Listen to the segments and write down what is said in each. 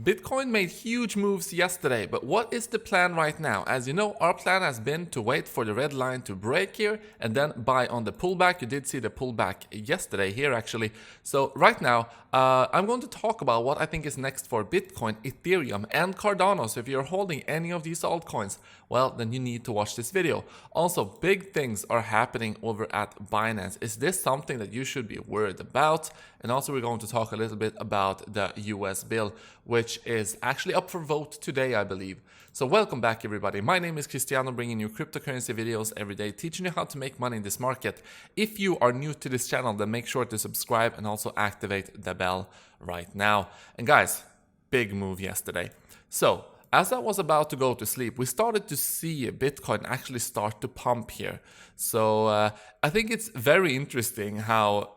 Bitcoin made huge moves yesterday, but what is the plan right now? As you know, our plan has been to wait for the red line to break here and then buy on the pullback. You did see the pullback yesterday here actually. So right now, I'm going to talk about what I think is next for Bitcoin, Ethereum and Cardano. So if you're holding any of these altcoins, well, then you need to watch this video. Also, big things are happening over at Binance. Is this something that you should be worried about? And also we're going to talk a little bit about the US bill, which is actually up for vote today, I believe. So welcome back everybody. My name is Cristiano, bringing you cryptocurrency videos every day, teaching you how to make money in this market. If you are new to this channel, then make sure to subscribe and also activate the bell right now. And guys, big move yesterday. So as I was about to go to sleep, we started to see Bitcoin actually start to pump here. So I think it's very interesting how,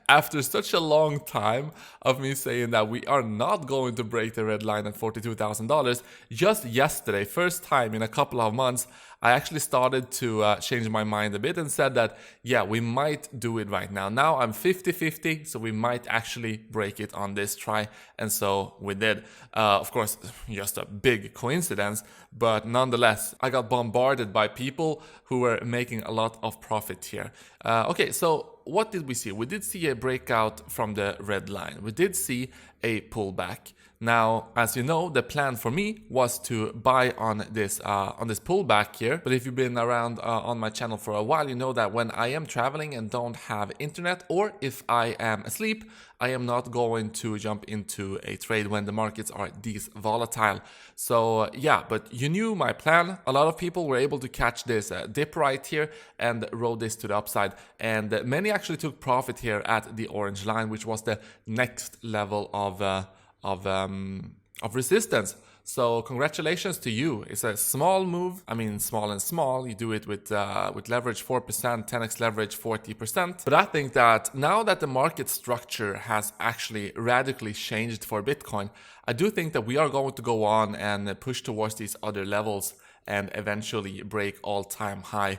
after such a long time of me saying that we are not going to break the red line at $42,000, just yesterday, first time in a couple of months, I actually started to change my mind a bit and said that, yeah, we might do it right now. Now I'm 50-50, so we might actually break it on this try. And so we did. Of course, just a big coincidence, but nonetheless, I got bombarded by people who were making a lot of profit here. Okay, so what did we see? We did see a breakout from the red line. We did see a pullback. Now, as you know, the plan for me was to buy on this pullback here. But if you've been around on my channel for a while, you know that when I am traveling and don't have internet, or if I am asleep, I am not going to jump into a trade when the markets are this volatile. So yeah, but you knew my plan. A lot of people were able to catch this dip right here and rode this to the upside. And many actually took profit here at the orange line, which was the next level of resistance. So congratulations to you. It's a small move. I mean, small and small. You do it with leverage 4%, 10x leverage 40%. But I think that now that the market structure has actually radically changed for Bitcoin, I do think that we are going to go on and push towards these other levels and eventually break all-time high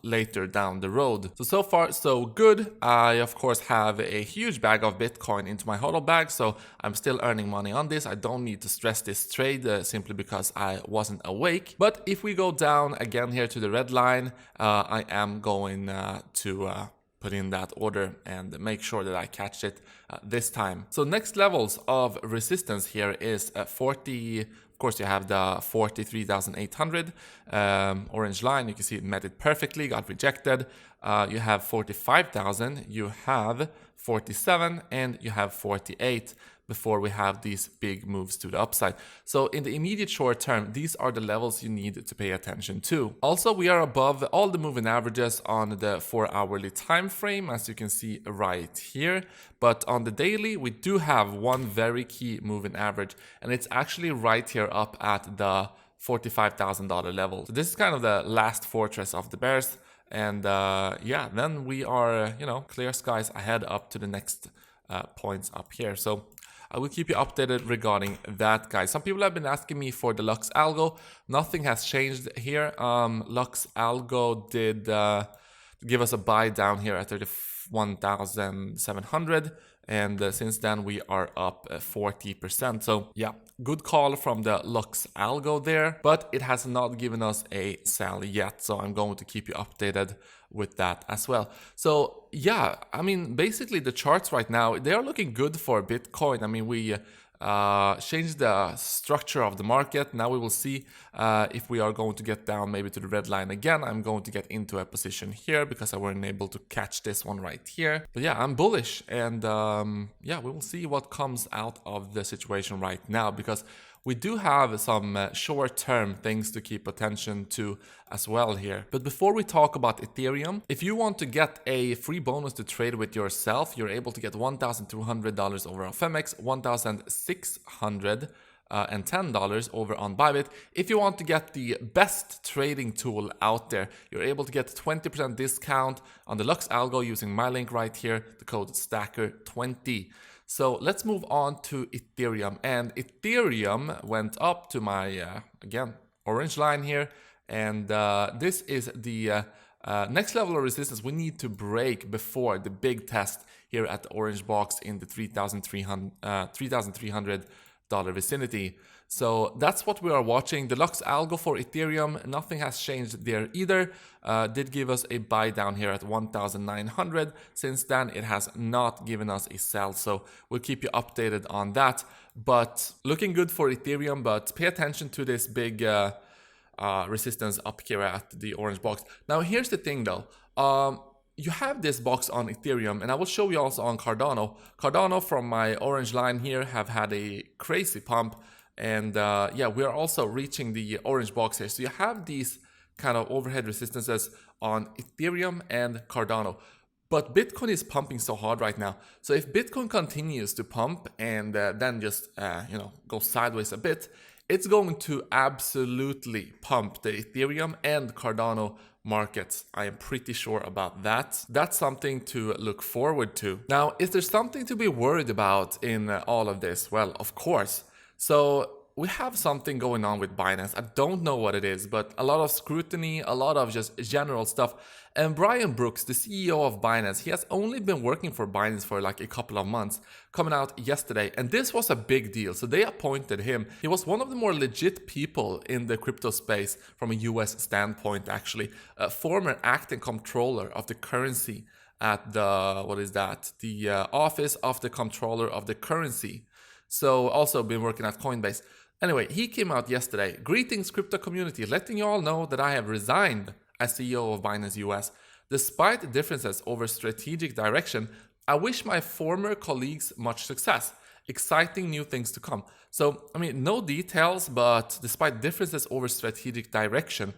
later down the road. So far, so good. I, of course, have a huge bag of Bitcoin into my HODL bag, so I'm still earning money on this. I don't need to stress this trade simply because I wasn't awake. But if we go down again here to the red line, I am going to put in that order and make sure that I catch it this time. So next levels of resistance here is 40. Of course, you have the 43,800 orange line. You can see it met it perfectly, got rejected. You have 45,000, you have 47, and you have 48 before we have these big moves to the upside. So in the immediate short term, these are the levels you need to pay attention to. Also, we are above all the moving averages on the 4-hourly time frame, as you can see right here. But on the daily, we do have one very key moving average, and it's actually right here up at the $45,000 level. So this is kind of the last fortress of the bears. And yeah, then we are, clear skies ahead up to the next points up here. So I will keep you updated regarding that, guys. Some people have been asking me for the Lux Algo. Nothing has changed here. Lux Algo did give us a buy down here at 31,700. And since then, we are up 40%. So yeah, good call from the Lux Algo there. But it has not given us a sell yet. So I'm going to keep you updated with that as well. So yeah, I mean, basically the charts right now, they are looking good for Bitcoin. I mean, we changed the structure of the market. Now we will see if we are going to get down maybe to the red line again. I'm going to get into a position here because I weren't able to catch this one right here. But yeah, I'm bullish, and yeah, we will see what comes out of the situation right now, because we do have some short-term things to keep attention to as well here. But before we talk about Ethereum, if you want to get a free bonus to trade with yourself, you're able to get $1,200 over on Femex, $1,610 over on Bybit. If you want to get the best trading tool out there, you're able to get 20% discount on the Lux Algo using my link right here, the code STACKER20. So let's move on to Ethereum, and Ethereum went up to my, again, orange line here, and this is the next level of resistance we need to break before the big test here at the orange box in the 3,300 $8 vicinity. So that's what we are watching. The Lux algo for Ethereum, nothing has changed there either. Did give us a buy down here at 1,900. Since then, it has not given us a sell. So we'll keep you updated on that. But looking good for Ethereum, but pay attention to this big resistance up here at the orange box. Now, here's the thing though. You have this box on Ethereum, and I will show you also on Cardano. Cardano from my orange line here have had a crazy pump. And yeah, we are also reaching the orange box here. So you have these kind of overhead resistances on Ethereum and Cardano. But Bitcoin is pumping so hard right now. So if Bitcoin continues to pump and then just, go sideways a bit, it's going to absolutely pump the Ethereum and Cardano markets. I am pretty sure about that. That's something to look forward to. Now, is there something to be worried about in all of this? Well, of course. So we have something going on with Binance. I don't know what it is, but a lot of scrutiny, a lot of just general stuff. And Brian Brooks, the CEO of Binance, he has only been working for Binance for like a couple of months, coming out yesterday. And this was a big deal. So they appointed him. He was one of the more legit people in the crypto space from a US standpoint, actually. A former acting controller of the currency at the, the Office of the Controller of the Currency. So also been working at Coinbase. Anyway, he came out yesterday. Greetings, crypto community, letting you all know that I have resigned as CEO of Binance US. Despite the differences over strategic direction, I wish my former colleagues much success. Exciting new things to come. So, no details, but despite differences over strategic direction.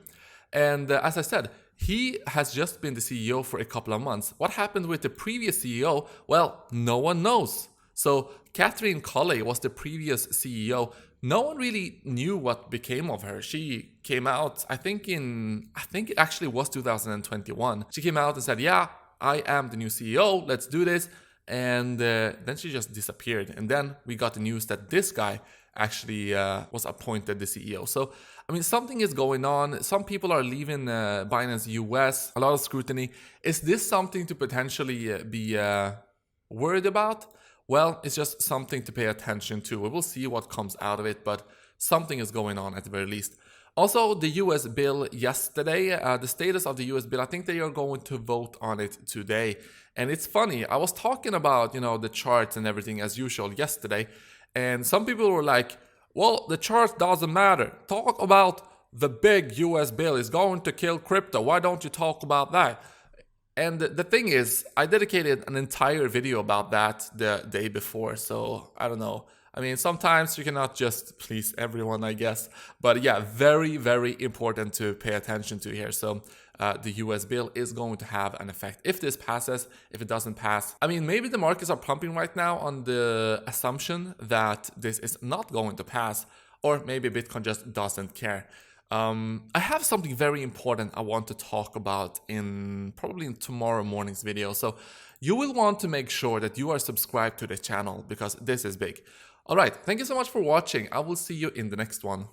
And as I said, he has just been the CEO for a couple of months. What happened with the previous CEO? Well, no one knows. So Catherine Colley was the previous CEO. No one really knew what became of her. She came out, I think it actually was 2021. She came out and said, yeah, I am the new CEO, let's do this. And then she just disappeared. And then we got the news that this guy actually was appointed the CEO. So, something is going on. Some people are leaving Binance US, a lot of scrutiny. Is this something to potentially be worried about? Well, it's just something to pay attention to. We will see what comes out of it, but something is going on at the very least. Also, the US bill yesterday, the status of the US bill, I think they are going to vote on it today. And it's funny, I was talking about, the charts and everything as usual yesterday, and some people were like, well, the chart doesn't matter. Talk about the big US bill is going to kill crypto. Why don't you talk about that? And the thing is, I dedicated an entire video about that the day before, so I don't know. Sometimes you cannot just please everyone, I guess. But yeah, very, very important to pay attention to here. So the US bill is going to have an effect if this passes. If it doesn't pass, maybe the markets are pumping right now on the assumption that this is not going to pass, or maybe Bitcoin just doesn't care. I have something very important I want to talk about probably in tomorrow morning's video. So you will want to make sure that you are subscribed to the channel because this is big. All right, thank you so much for watching. I will see you in the next one.